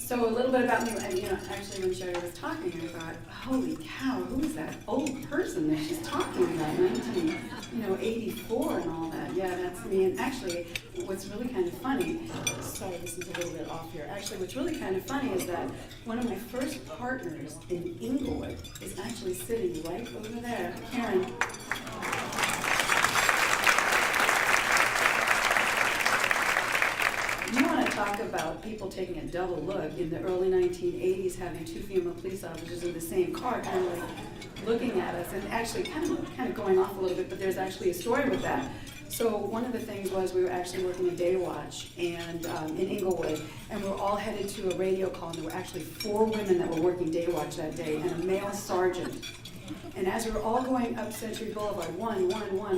So a little bit about me, and, actually when Sherry was talking, I thought, holy cow, who is that old person that she's talking about, 1984 and all that. Yeah, that's me. And actually, what's really kind of funny, sorry, this is a little bit off here. Actually, what's really kind of funny is that one of my first partners in Inglewood is actually sitting right over there. Karen. You want to talk about people taking a double look in the early 1980s, having two female police officers in the same car, kind of like looking at us, and actually kind of going off a little bit, but there's actually a story with that. So one of the things was we were actually working a day watch and in Inglewood, and we were all headed to a radio call, and there were actually 4 women that were working day watch that day, and a male sergeant. And as we were all going up Century Boulevard, one,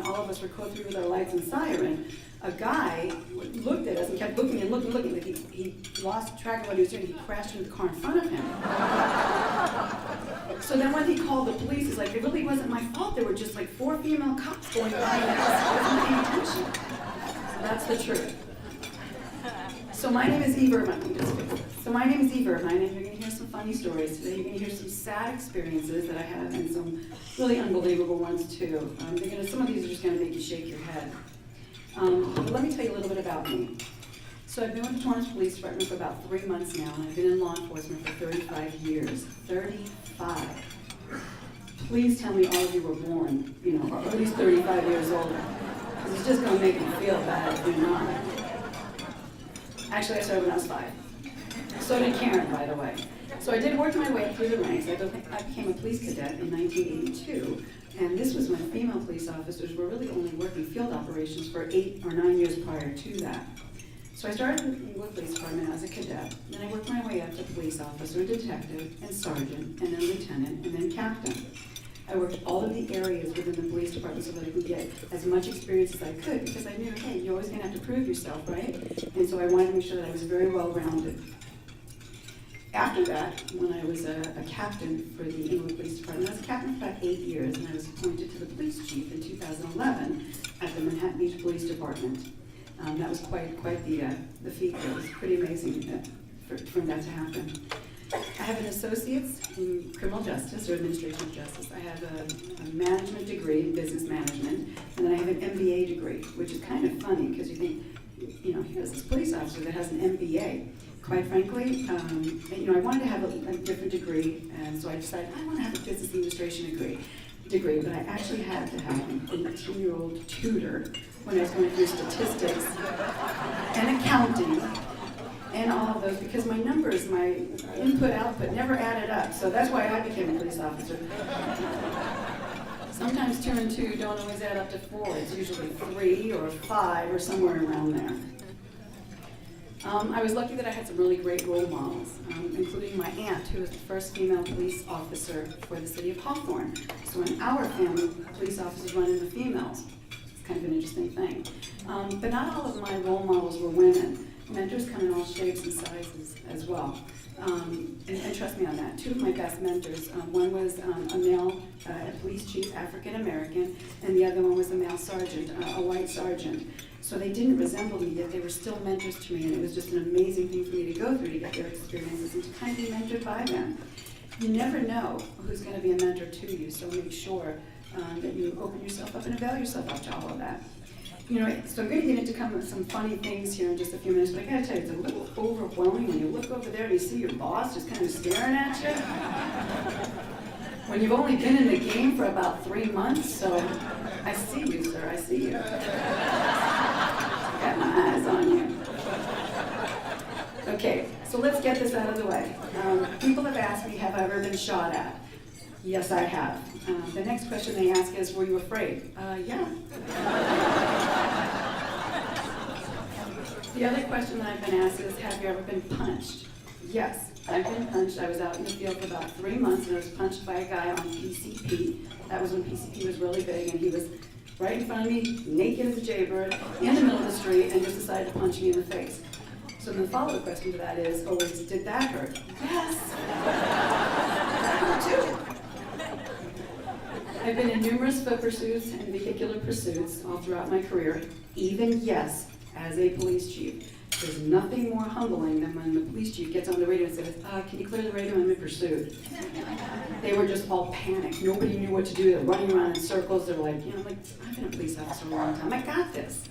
all of us were going through with our lights and siren. A guy looked at us and kept looking and looking, like he lost track of what he was doing. He crashed into the car in front of him. So then when he called the police, he's like, it really wasn't my fault. There were just like 4 female cops going by and I wasn't paying attention. So that's the truth. So my name is Irvine. So my name is Irvine, and you're going to hear some funny stories today. You're going to hear some sad experiences that I had, and some really unbelievable ones too. Some of these are just going to make you shake your head. But let me tell you a little bit about me. So I've been with the Torrance Police Department for about 3 months now, and I've been in law enforcement for 35 years. 35. Please tell me all of you were born, or at least 35 years old, because it's just going to make me feel bad if you're not. Actually, I started when I was 5. So did Karen, by the way. So I did work my way up through the ranks. I became a police cadet in 1982, and this was when female police officers were really only working field operations for 8 or 9 years prior to that. So I started in the police department as a cadet, then I worked my way up to police officer, detective, and sergeant, and then lieutenant, and then captain. I worked all of the areas within the police department so that I could get as much experience as I could, because I knew, hey, you're always going to have to prove yourself, right? And so I wanted to make sure that I was very well-rounded. After that, when I was a captain for the Inglewood Police Department, I was a captain for about 8 years, and I was appointed to the police chief in 2011 at the Manhattan Beach Police Department. That was quite the feat. It was pretty amazing for that to happen. I have an associate's in criminal justice or administration of justice. I have a management degree in business management, and then I have an MBA degree, which is kind of funny because you think, here's this police officer that has an MBA. Quite frankly, I wanted to have a different degree, and so I decided I want to have a business administration degree, but I actually had to have an 18-year-old tutor when I was going through statistics and accounting and all of those, because my numbers, my input-output never added up, so that's why I became a police officer. Sometimes 2 and 2 don't always add up to 4. It's usually 3 or 5 or somewhere around there. I was lucky that I had some really great role models, including my aunt, who was the first female police officer for the city of Hawthorne. So in our family, police officers run into females. It's kind of an interesting thing. But not all of my role models were women. Mentors come in all shapes and sizes as well. And trust me on that. 2 of my best mentors, one was a male police chief, African American, and the other one was a male sergeant, a white sergeant. So they didn't resemble me, yet they were still mentors to me, and it was just an amazing thing for me to go through to get their experiences and to kind of be mentored by them. You never know who's going to be a mentor to you, so make sure that you open yourself up and avail yourself up to all of that. So I'm going to get into some funny things here in just a few minutes, but I got to tell you, it's a little overwhelming when you look over there and you see your boss just kind of staring at you. When you've only been in the game for about 3 months, so I see you, sir, I see you. Got my eyes on you. Okay, so let's get this out of the way. People have asked me, have I ever been shot at? Yes, I have. The next question they ask is, were you afraid? Yeah. The other question that I've been asked is, have you ever been punched? Yes, I've been punched. I was out in the field for about 3 months, and I was punched by a guy on PCP. That was when PCP was really big, and he was right in front of me, naked as a jaybird, in the middle of the street, and just decided to punch me in the face. So then the follow-up question to that is, did that hurt? Yes. That hurt too. I've been in numerous foot pursuits and vehicular pursuits all throughout my career, even, yes, as a police chief. There's nothing more humbling than when the police chief gets on the radio and says, can you clear the radio? I'm in pursuit. They were just all panicked. Nobody knew what to do. They're running around in circles. They're like, I've been a police officer a long time. I got this.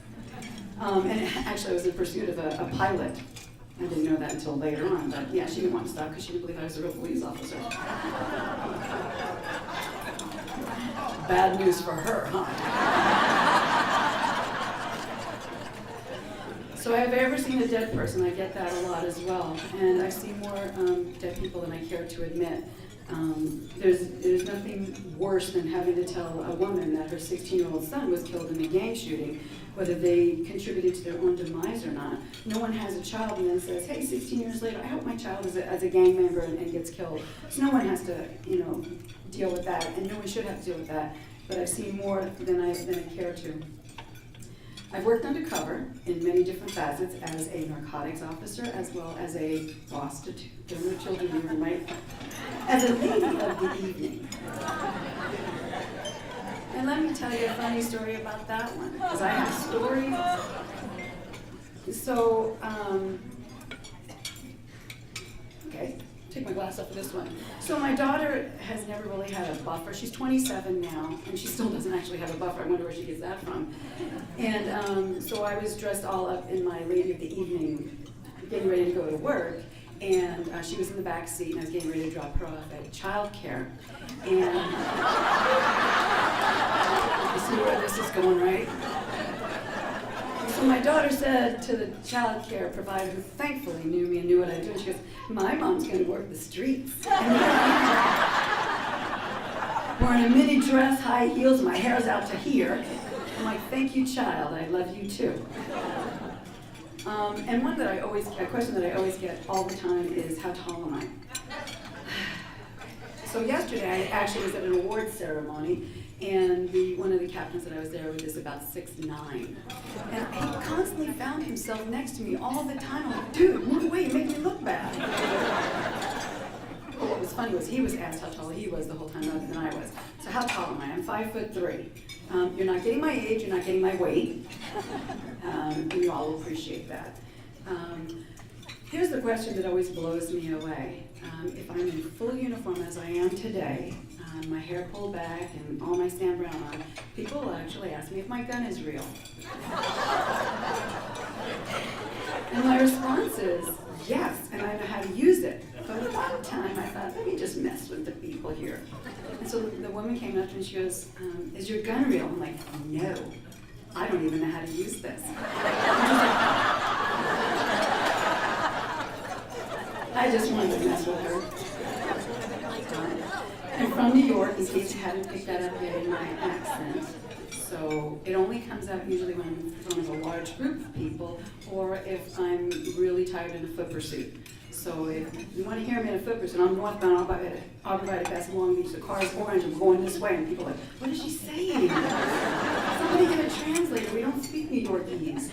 And actually, I was in pursuit of a pilot. I didn't know that until later on, but yeah, she didn't want to stop because she didn't believe I was a real police officer. Bad news for her, huh? So I've ever seen a dead person. I get that a lot as well. And I've seen more dead people than I care to admit. There's nothing worse than having to tell a woman that her 16-year-old son was killed in a gang shooting, whether they contributed to their own demise or not. No one has a child and then says, hey, 16 years later, I hope my child is a gang member and gets killed. So no one has to, deal with that, and no one should have to deal with that. But I've seen more than I care to. I've worked undercover in many different facets as a narcotics officer, as well as a prostitute. There were no children in the room, right? As a lady of the evening. And let me tell you a funny story about that one, because I have stories. So, okay, take my glass off for this one. So my daughter has never really had a buffer. She's 27 now, and she still doesn't actually have a buffer. I wonder where she gets that from. And so I was dressed all up in my lady of the evening, getting ready to go to work. And she was in the back seat, and I was getting ready to drop her off at childcare. And you see where this is going, right? So my daughter said to the childcare provider, who thankfully knew me and knew what I do, she goes, my mom's going to work the streets. Wearing a mini dress, high heels, my hair's out to here. I'm like, thank you, child, I love you too. And a question that I always get all the time is, how tall am I? So yesterday, I actually was at an awards ceremony, and one of the captains that I was there with is about 6'9". And he constantly found himself next to me all the time. I'm like, dude, move away, you make me look bad. But what was funny was he was asked how tall he was the whole time rather than I was. So how tall am I? I'm 5'3". You're not getting my age, you're not getting my weight. And you all will appreciate that. Here's the question that always blows me away. If I'm in full uniform as I am today, my hair pulled back and all my Sam Brown on, people will actually ask me if my gun is real. And my response is, yes, and I know how to use it. But at that time, I thought, let me just mess with the people here. And so the woman came up and she goes, is your gun real? I'm like, no, I don't even know how to use this. I just wanted to mess with her. I'm from New York, in case you hadn't picked that up yet in my accent. So it only comes out usually when I'm in front of a large group of people, or if I'm really tired in a foot pursuit. So if you want to hear me in a foot pursuit, I'm northbound, I'll provide a pass Long Beach, the car is orange, I'm going this way, and people are like, what is she saying? Somebody get a translator, we don't speak New Yorkese.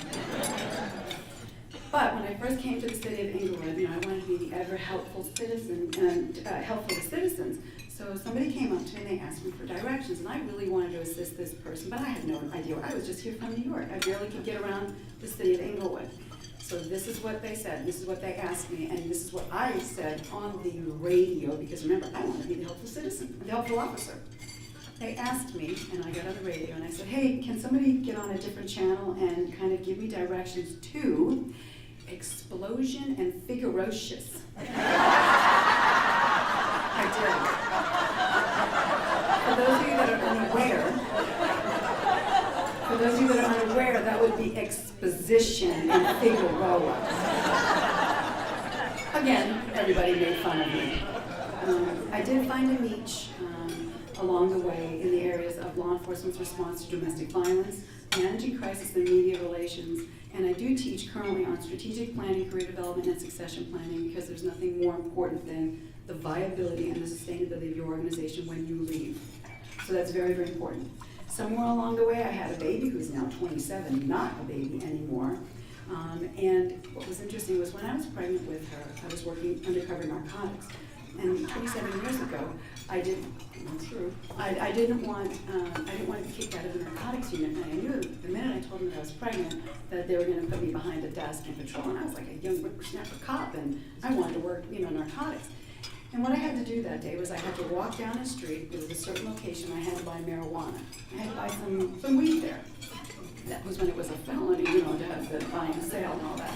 But when I first came to the city of Inglewood, I wanted to be the ever helpful citizen and helpful to citizens. So somebody came up to me and they asked me for directions, and I really wanted to assist this person, but I had no idea. I was just here from New York. I barely could get around the city of Inglewood. So this is what they said, this is what they asked me, and this is what I said on the radio, because remember, I want to be the helpful citizen, the helpful officer. They asked me, and I got on the radio, and I said, hey, can somebody get on a different channel and kind of give me directions to Explosion and Figurocious? I did. For those of you that are unaware, that would be Exposition and Figueroa. Again, everybody made fun of me. I did find a niche along the way in the areas of law enforcement's response to domestic violence, managing crisis and media relations, and I do teach currently on strategic planning, career development, and succession planning, because there's nothing more important than the viability and the sustainability of your organization when you leave. So that's very, very important. Somewhere along the way, I had a baby who's now 27, not a baby anymore. And what was interesting was when I was pregnant with her, I was working undercover narcotics. And 27 years ago, I didn't, that's true. I didn't want to be kicked out of the narcotics unit, and I knew the minute I told them that I was pregnant that they were going to put me behind a desk and patrol, and I was like a young whippersnapper cop, and I wanted to work, narcotics. And what I had to do that day was I had to walk down a street. There was a certain location. I had to buy marijuana. I had to buy some weed there. That was when it was a felony, to have the buying and sale and all that.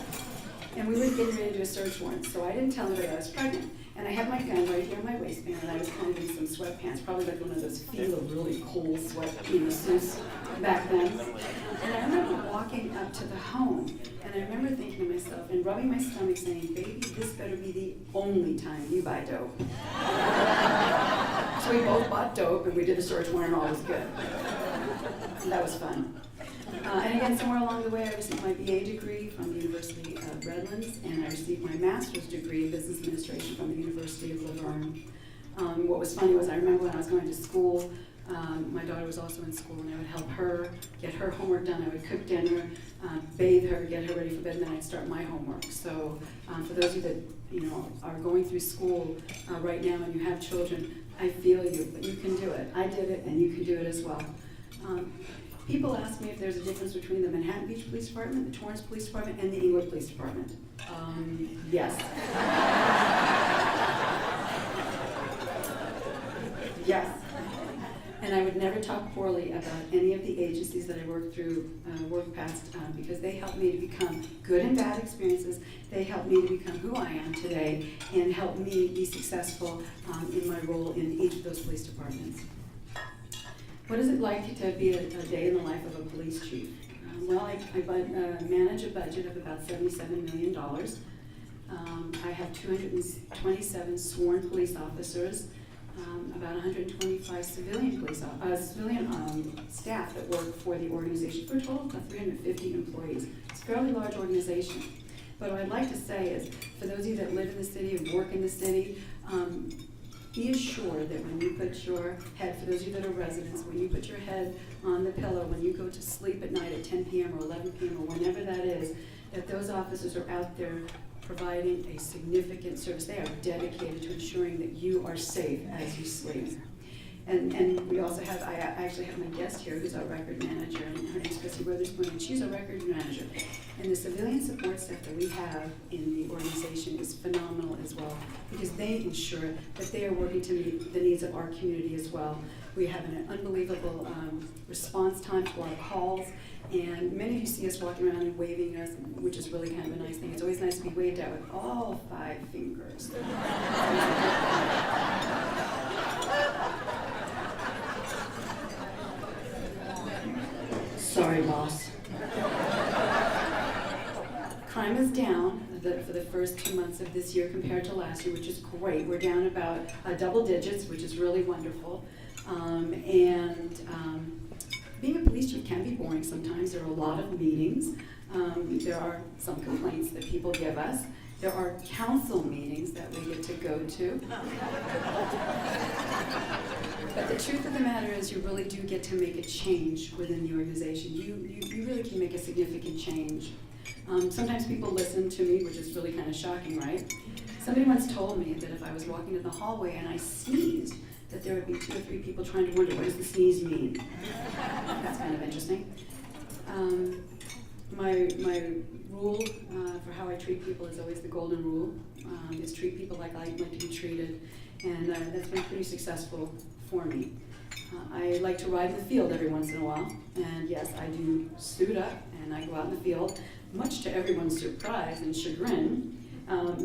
And we were getting ready to do a search warrant, so I didn't tell anybody I was pregnant. And I had my gun right here on my waistband, and I was kind of in some sweatpants, probably like one of those feel really cool sweat suits back then. And I remember walking up to the home, and I remember thinking to myself and rubbing my stomach saying, baby, this better be the only time you buy dope. So we both bought dope, and we did a search warrant, and all was good. And that was fun. And again, somewhere along the way, I received my BA degree from the University of Redlands, and I received my master's degree in business administration from the University of Irvine. What was funny was I remember when I was going to school, my daughter was also in school, and I would help her get her homework done. I would cook dinner, bathe her, get her ready for bed, and then I'd start my homework. So for those of you that are going through school right now and you have children, I feel you, but you can do it. I did it, and you can do it as well. People ask me if there's a difference between the Manhattan Beach Police Department, the Torrance Police Department, and the Inglewood Police Department. Yes. Yes. And I would never talk poorly about any of the agencies that I worked past, because they helped me to become good and bad experiences. They helped me to become who I am today and helped me be successful in my role in each of those police departments. What is it like to be a day in the life of a police chief? Well, I manage a budget of about $77 million. I have 227 sworn police officers, about 125 civilian staff that work for the organization, for a total of about 350 employees. It's a fairly large organization. But what I'd like to say is, for those of you that live in the city and work in the city, be assured that when you put your head, for those of you that are residents, when you put your head on the pillow, when you go to sleep at night at 10 p.m. or 11 p.m. or whenever that is, that those officers are out there providing a significant service. They are dedicated to ensuring that you are safe as you sleep. And we also have, I actually have my guest here who's our record manager, and her name's Chrissy Witherspoon, and she's our record manager. And the civilian support staff that we have in the organization is phenomenal as well, because they ensure that they are working to meet the needs of our community as well. We have an unbelievable response time to our calls, and many of you see us walking around and waving us, which is really kind of a nice thing. It's always nice to be waved at with all 5 fingers. Sorry, boss. Crime is down for the first 2 months of this year compared to last year, which is great. We're down about double digits, which is really wonderful. Being a police chief can be boring sometimes. There are a lot of meetings. There are some complaints that people give us. There are council meetings that we get to go to. But the truth of the matter is you really do get to make a change within the organization. You really can make a significant change. Sometimes people listen to me, which is really kind of shocking, right? Somebody once told me that if I was walking in the hallway and I sneezed, that there would be 2 or 3 people trying to wonder, what does the sneeze mean? That's kind of interesting. My rule for how I treat people is always the golden rule, is treat people like I like to be treated, and that's been pretty successful for me. I like to ride in the field every once in a while, and yes, I do suit up and I go out in the field, much to everyone's surprise and chagrin.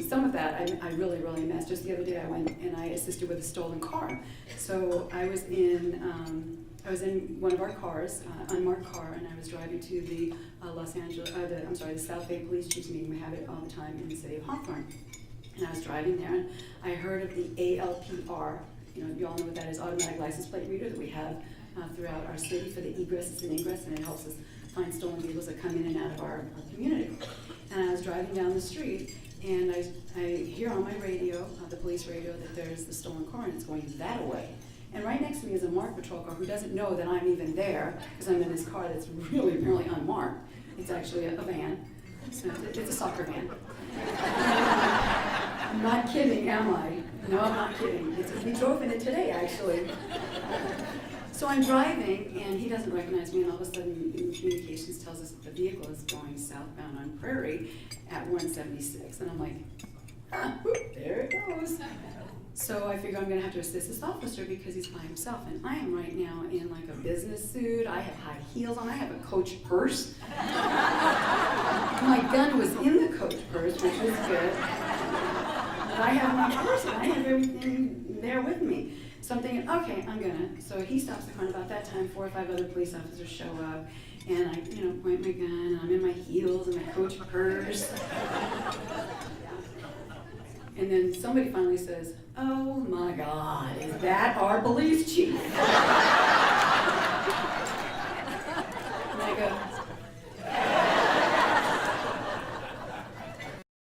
Some of that I really, really miss. Just the other day I went and I assisted with a stolen car. So I was in one of our cars, unmarked car, and I was driving to the the South Bay Police Chiefs meeting. We have it all the time in the city of Hawthorne. And I was driving there, and I heard of the ALPR. You all know what that is, automatic license plate reader that we have throughout our city for the egresses and ingress, and it helps us find stolen vehicles that come in and out of our community. And I was driving down the street, and I hear on my radio, the police radio, that there's the stolen car, and it's going that way. And right next to me is a marked patrol car who doesn't know that I'm even there, because I'm in this car that's really apparently unmarked. It's actually a van. It's a soccer van. I'm not kidding, am I? No, I'm not kidding. We drove in it today, actually. So I'm driving, and he doesn't recognize me, and all of a sudden, communications tells us that the vehicle is going southbound on Prairie at 176, and I'm like, there it goes. So I figure I'm gonna have to assist this officer because he's by himself, and I am right now in like a business suit. I have high heels on. I have a Coach purse. My gun was in the Coach purse, which was good. But I have my purse, and I have everything there with me. So I'm thinking, okay, I'm gonna. So he stops the car, and about that time, 4 or 5 other police officers show up, and I, point my gun, and I'm in my heels and my Coach purse. And then somebody finally says, "Oh my God, is that our police chief?"